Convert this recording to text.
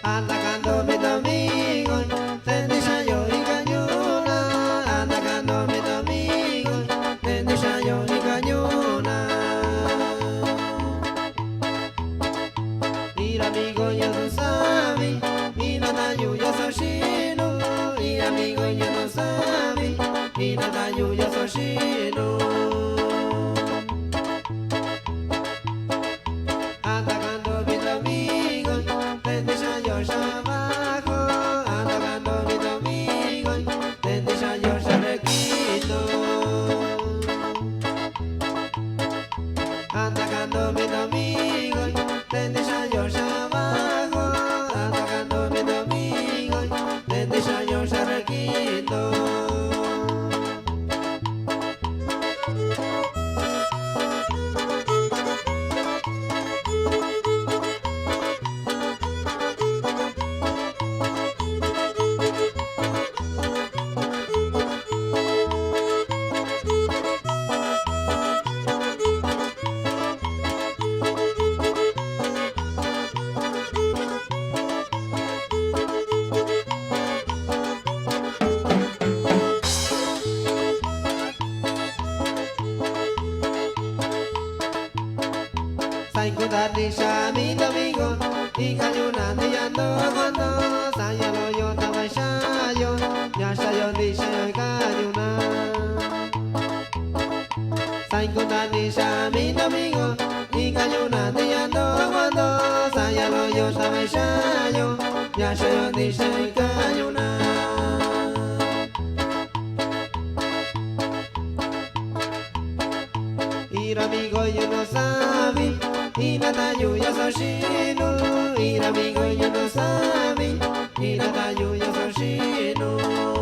Atacando mis amigos, desde Chayo y Cañona. Atacando mis amigos, desde Chayo y Cañona. Ir amigo yo no sabe, y nada yo soy chino. Ir amigo yo no sabe, y nada yo soy chino. Atacando mis amigos, desde Chayo abajo. Atacando mis amigos, desde Chayo requito. Atacando mis amigos, desde Chayo abajo. Atacando mis amigos, desde Chayo requito. Saikutati shami domingo, y Cañona ando cuando sayalo yo tama shayo, ya shayo di shayo y Cañona. Saikutati shami domingo, y Cañona ando cuando sayalo yo tama shayo, ya shayo di shayo y Cañona. Ir amigo yo no sabe, y nada yo soy chino. Ir amigo yo no sabe, y nada yo soy chino.